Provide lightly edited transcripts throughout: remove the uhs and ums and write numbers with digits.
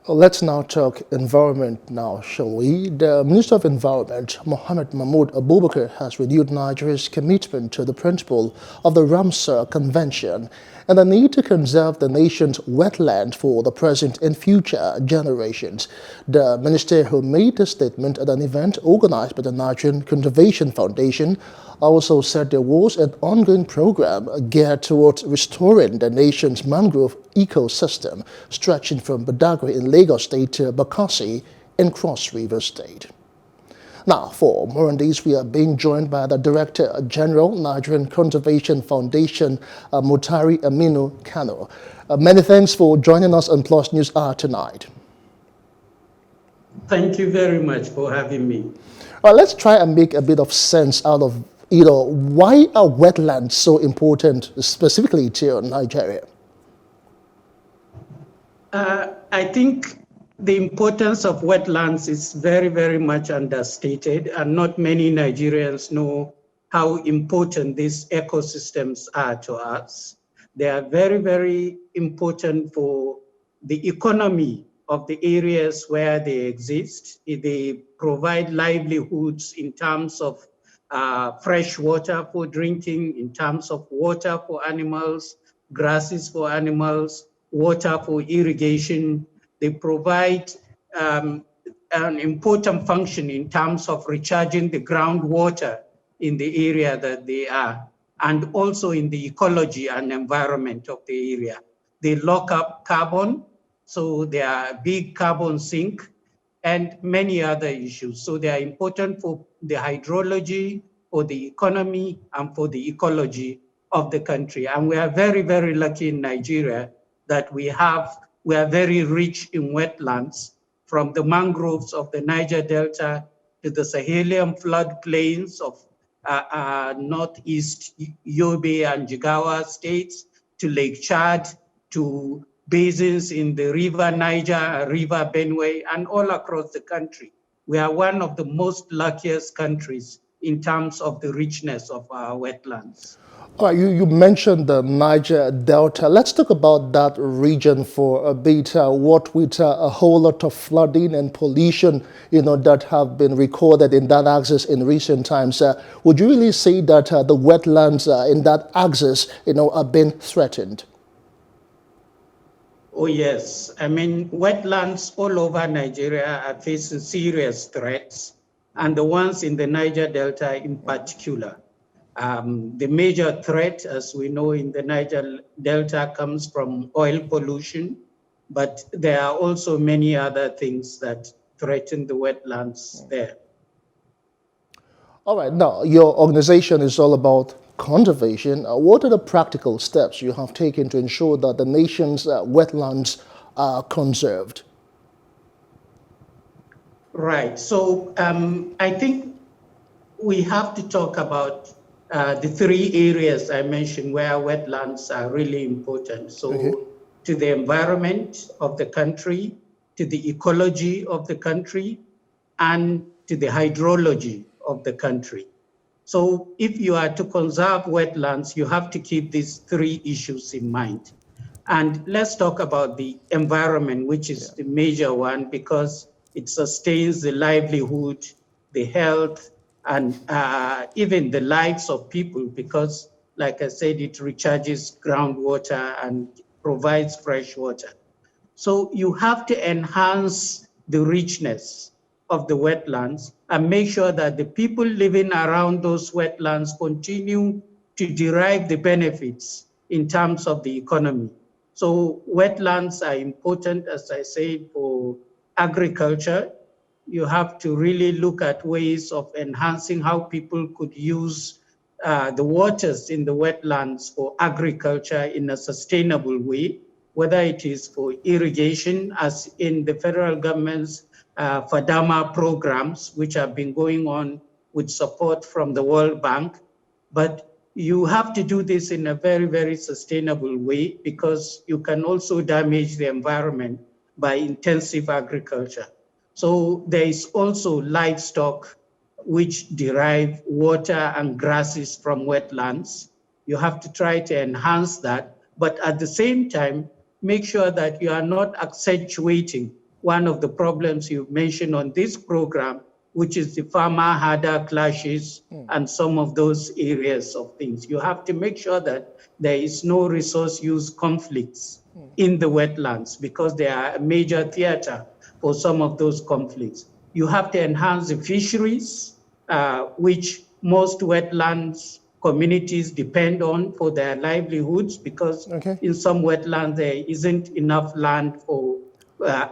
Let's now talk environment now, shall we? The Minister of Environment, Mohammad Mahmood Abubakar, has renewed Nigeria's commitment to the principle of the Ramsar Convention and the need to conserve the nation's wetland for the present and future generations. The minister, who made the statement at an event organized by the Nigerian Conservation Foundation, also said there was an ongoing program geared towards restoring the nation's mangrove ecosystem, stretching from Badagry in Lagos State to Bakassi in Cross River State. Now, for more on this, we are being joined by the Director General, Nigerian Conservation Foundation, Muhtari Aminu Kano. Many thanks for joining us on Plus News Hour tonight. Thank you very much for having me. Let's try and make a bit of sense out of, why are wetlands so important specifically to Nigeria? I think the importance of wetlands is very, very much understated, and not many Nigerians know how important these ecosystems are to us. They are very, very important for the economy of the areas where they exist. They provide livelihoods in terms of fresh water for drinking, in terms of water for animals, grasses for animals, water for irrigation. They provide an important function in terms of recharging the groundwater in the area that they are, and also in the ecology and environment of the area. They lock up carbon, so they are a big carbon sink, and many other issues. So they are important for the hydrology, for the economy, and for the ecology of the country. And we are very, very lucky in Nigeria that we are very rich in wetlands, from the mangroves of the Niger Delta to the Sahelian floodplains of northeast Yobe and Jigawa states, to Lake Chad, to basins in the River Niger, River Benue, and all across the country. We are one of the most luckiest countries in terms of the richness of our wetlands. All right, you mentioned the Niger Delta. Let's talk about that region for a bit. What with a whole lot of flooding and pollution, that have been recorded in that axis in recent times. Would you really say that the wetlands in that axis, are being threatened? Oh, yes. I mean, wetlands all over Nigeria are facing serious threats, and the ones in the Niger Delta in particular. The major threat, as we know, in the Niger Delta comes from oil pollution, but there are also many other things that threaten the wetlands there. All right, now your organization is all about conservation. What are the practical steps you have taken to ensure that the nation's wetlands are conserved? Right. So I think we have to talk about the three areas I mentioned where wetlands are really important. So to the environment of the country, to the ecology of the country, and to the hydrology of the country. So if you are to conserve wetlands, you have to keep these three issues in mind. And let's talk about the environment, which is the major one, because it sustains the livelihood, the health, and even the lives of people, because, like I said, it recharges groundwater and provides fresh water. So you have to enhance the richness of the wetlands and make sure that the people living around those wetlands continue to derive the benefits in terms of the economy. So wetlands are important, as I said, for agriculture. You have to really look at ways of enhancing how people could use the waters in the wetlands for agriculture in a sustainable way, whether it is for irrigation, as in the federal government's FADAMA programs, which have been going on with support from the World Bank. But you have to do this in a very, very sustainable way, because you can also damage the environment by intensive agriculture. So there is also livestock which derive water and grasses from wetlands. You have to try to enhance that, but at the same time, make sure that you are not accentuating one of the problems you mentioned on this program, which is the farmer-herder clashes and some of those areas of things. You have to make sure that there is no resource use conflicts in the wetlands because they are a major theater for some of those conflicts. You have to enhance the fisheries, which most wetlands communities depend on for their livelihoods because in some wetlands there isn't enough land for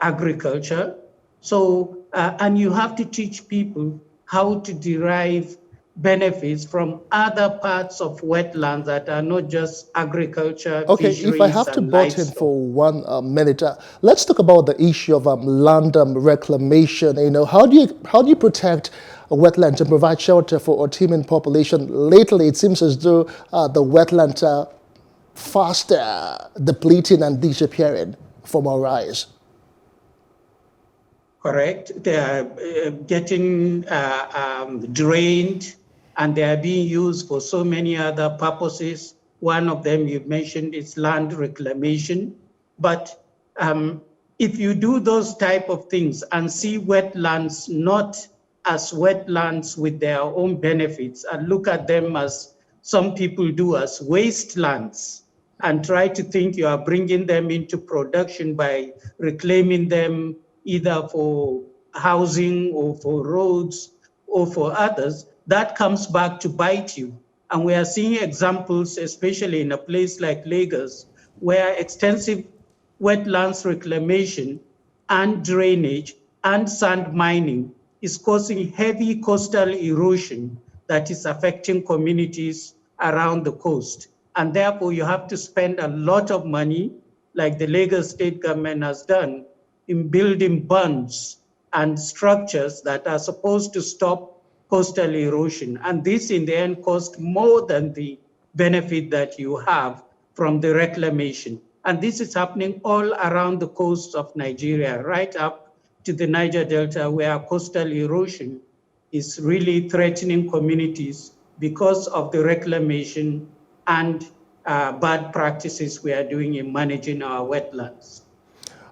agriculture. So, and you have to teach people how to derive benefits from other parts of wetlands that are not just agriculture, Okay, fisheries, if I have to and butt in livestock. for 1 minute, let's talk about the issue of land reclamation. How do you protect wetlands and provide shelter for a teeming population? Lately, it seems as though the wetlands are fast depleting and disappearing from our eyes. Correct. They are getting drained, and they are being used for so many other purposes. One of them you mentioned is land reclamation. But if you do those type of things and see wetlands not as wetlands with their own benefits and look at them as some people do as wastelands and try to think you are bringing them into production by reclaiming them either for housing or for roads or for others, that comes back to bite you. And we are seeing examples, especially in a place like Lagos, where extensive wetlands reclamation and drainage and sand mining is causing heavy coastal erosion that is affecting communities around the coast. And therefore, you have to spend a lot of money, like the Lagos state government has done, in building bunds and structures that are supposed to stop coastal erosion. And this, in the end, costs more than the benefit that you have from the reclamation. And this is happening all around the coast of Nigeria, right up to the Niger Delta, where coastal erosion is really threatening communities because of the reclamation and bad practices we are doing in managing our wetlands.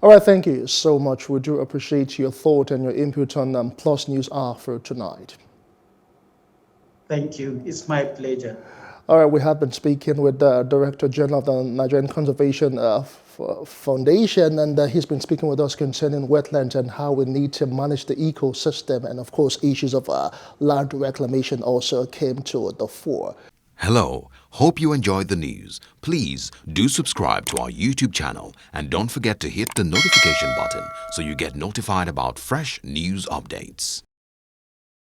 All right, thank you so much. We do appreciate your thought and your input on Plus News Hour for tonight. Thank you. It's my pleasure. All right, we have been speaking with the Director General of the Nigerian Conservation Foundation, and he's been speaking with us concerning wetlands and how we need to manage the ecosystem. And of course, issues of land reclamation also came to the fore. Hello, hope you enjoyed the news. Please do subscribe to our YouTube channel and don't forget to hit the notification button so you get notified about fresh news updates.